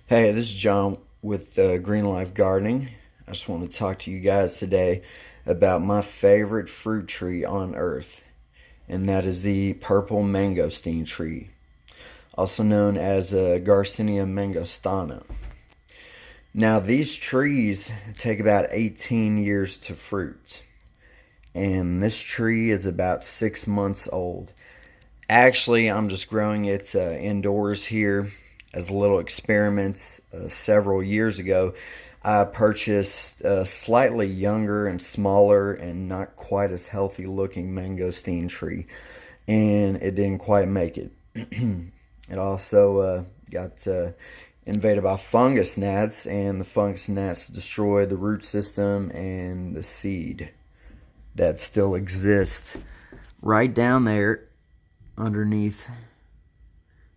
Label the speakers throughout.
Speaker 1: Hey, this is John with Green Life Gardening. I just want to talk to you guys today about my favorite fruit tree on earth, and that is the purple mangosteen tree, also known as Garcinia Mangostana. Now, these trees take about 18 years to fruit, and this tree is about 6 months old. Actually, I'm just growing it indoors here as a little experiment. Several years ago, I purchased a slightly younger and smaller and not quite as healthy looking mangosteen tree, and it didn't quite make it. It also got invaded by fungus gnats, and the fungus gnats destroyed the root system and the seed that still exists right down there underneath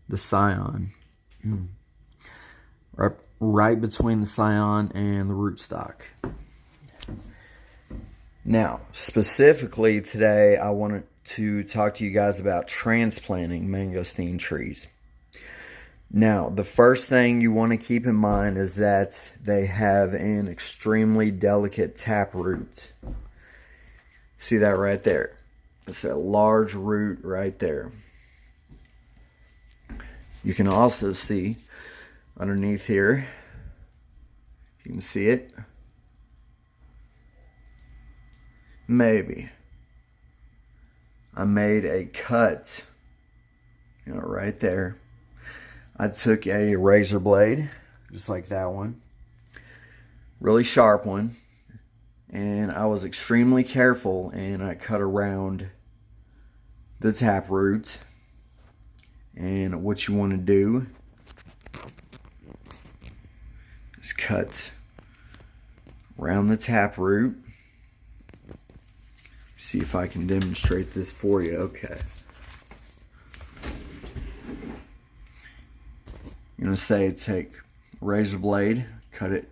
Speaker 1: the scion. Right between the scion and the rootstock. Now, specifically today, I wanted to talk to you guys about transplanting mangosteen trees. Now, the first thing you want to keep in mind is that they have an extremely delicate taproot. See that right there? It's a large root right there. You can also see underneath here, you can see it. Maybe. I made a cut, right there. I took a razor blade, just like that one, really sharp one, and I was extremely careful, and I cut around the taproot. And what you want to do is cut around the taproot. See if I can demonstrate this for you. Okay. You're going to say take razor blade, cut it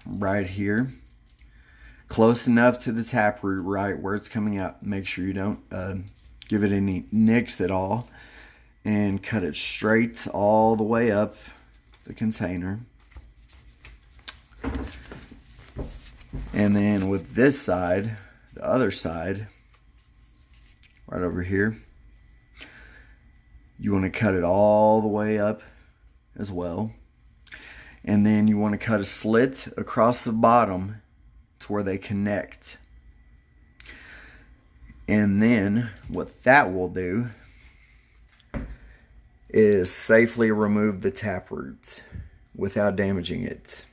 Speaker 1: right here. Close enough to the taproot, right where it's coming out. Make sure you don't give it any nicks at all. And cut it straight all the way up the container. And then with this side, the other side, right over here, you want to cut it all the way up as well. And then you want to cut a slit across the bottom to where they connect. And then what that will do is safely remove the taproot without damaging it.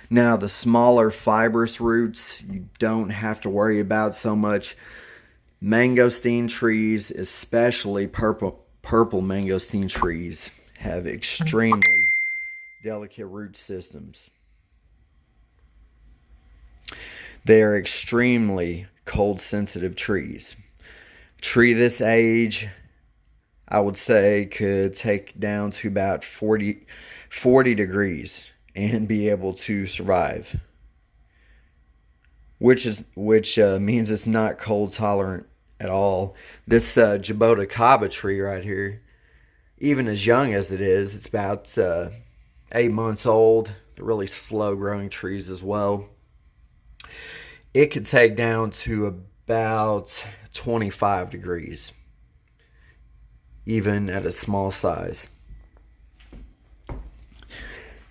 Speaker 1: Now, the smaller fibrous roots you don't have to worry about so much. Mangosteen trees, especially purple mangosteen trees, have extremely delicate root systems. They are extremely cold sensitive trees. Tree this age, I would say, could take down to about 40 degrees and be able to survive. Which means it's not cold tolerant at all. This Jabota tree right here, even as young as it is, it's about 8 months old. They're really slow growing trees as well. It could take down to about 25 degrees. Even at a small size.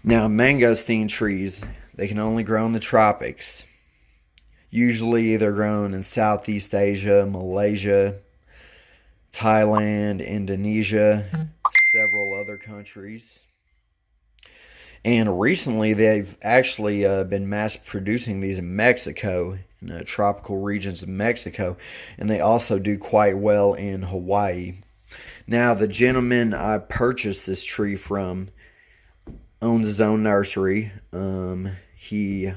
Speaker 1: Now, mangosteen trees, they can only grow in the tropics. Usually they're grown in Southeast Asia, Malaysia, Thailand, Indonesia, several other countries. And recently they've actually been mass producing these in Mexico, in the tropical regions of Mexico, and they also do quite well in Hawaii. Now, the gentleman I purchased this tree from owns his own nursery. He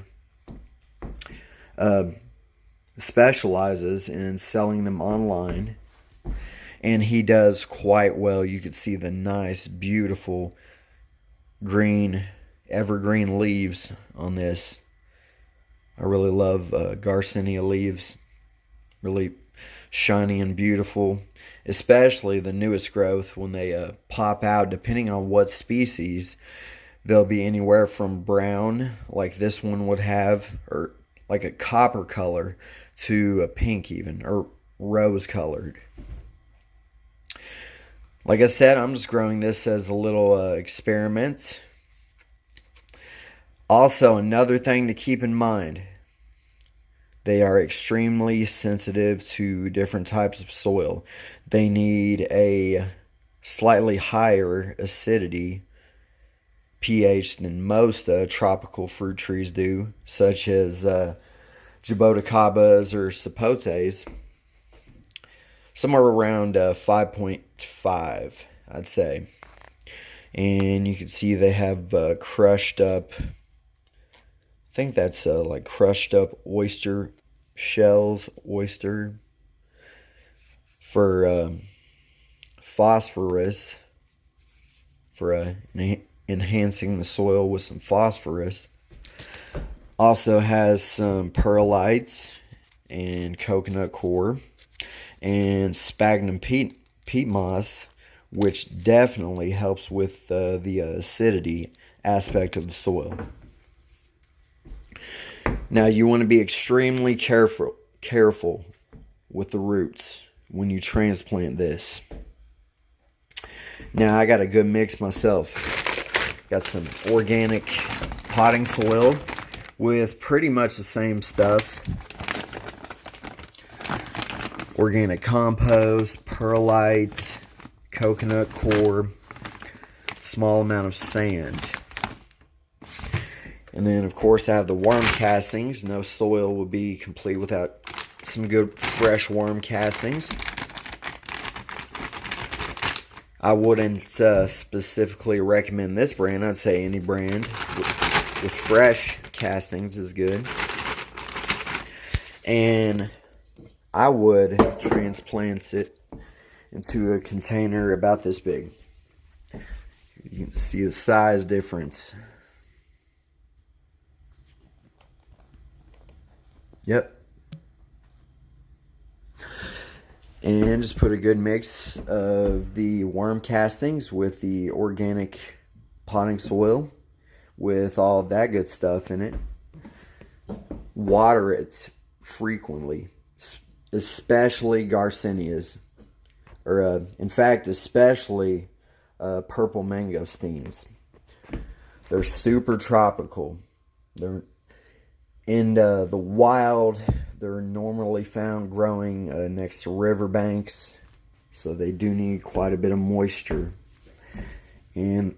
Speaker 1: specializes in selling them online, and he does quite well. You could see the nice, beautiful green, evergreen leaves on this. I really love Garcinia leaves. Really shiny and beautiful, especially the newest growth when they pop out. Depending on what species, They'll be anywhere from brown, like this one would have, or like a copper color, to a pink even, or rose colored. Like I said, I'm just growing this as a little experiment. Also, another thing to keep in mind, they are extremely sensitive to different types of soil. They need a slightly higher acidity pH than most tropical fruit trees do, such as jaboticabas or sapotes. Somewhere around 5.5, I'd say. And you can see they have crushed up, I think that's like crushed up oyster shells, for phosphorus, for enhancing the soil with some phosphorus. Also has some perlites and coconut coir and sphagnum peat moss, which definitely helps with the acidity aspect of the soil. Now you want to be extremely careful with the roots when you transplant this. Now I got a good mix myself. Got some organic potting soil with pretty much the same stuff. Organic compost, perlite, coconut coir, small amount of sand. And then, of course, I have the worm castings. No soil would be complete without some good fresh worm castings. I wouldn't specifically recommend this brand. I'd say any brand with fresh castings is good. And I would transplant it into a container about this big. You can see the size difference. Yep. And just put a good mix of the worm castings with the organic potting soil with all that good stuff in it. Water it frequently, especially Garcinias, or in fact, especially purple mangosteens. They're super tropical. They're in the wild. They're normally found growing next to riverbanks, so they do need quite a bit of moisture. And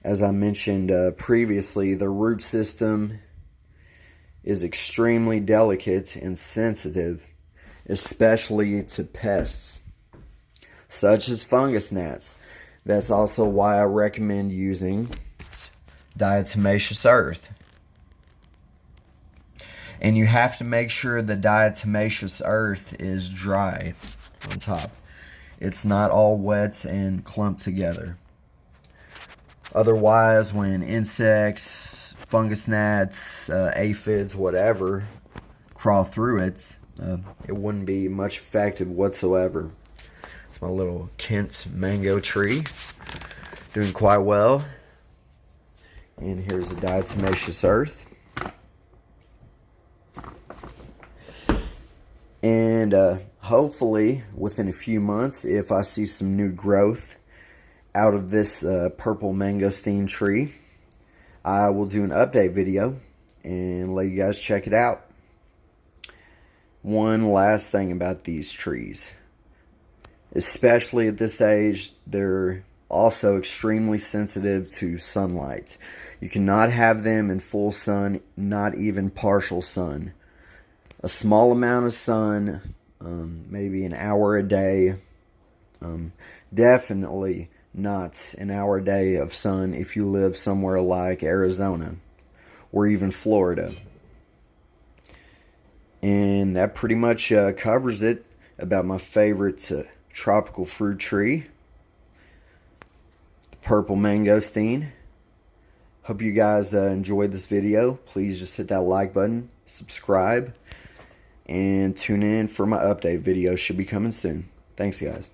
Speaker 1: as I mentioned previously, the root system is extremely delicate and sensitive, especially to pests, such as fungus gnats. That's also why I recommend using diatomaceous earth. And you have to make sure the diatomaceous earth is dry on top. It's not all wet and clumped together. Otherwise, when insects, fungus gnats, aphids, whatever, crawl through it, it wouldn't be much effective whatsoever. It's my little Kent mango tree, doing quite well. And here's the diatomaceous earth. And hopefully, within a few months, if I see some new growth out of this purple mangosteen tree, I will do an update video and let you guys check it out. One last thing about these trees. Especially at this age, they're also extremely sensitive to sunlight. You cannot have them in full sun, not even partial sun. A small amount of sun, maybe an hour a day. Definitely not an hour a day of sun if you live somewhere like Arizona or even Florida. And that pretty much covers it about my favorite tropical fruit tree, the purple mangosteen. Hope you guys enjoyed this video. Please just hit that like button, subscribe, and tune in for my update video. Should be coming soon. Thanks, guys.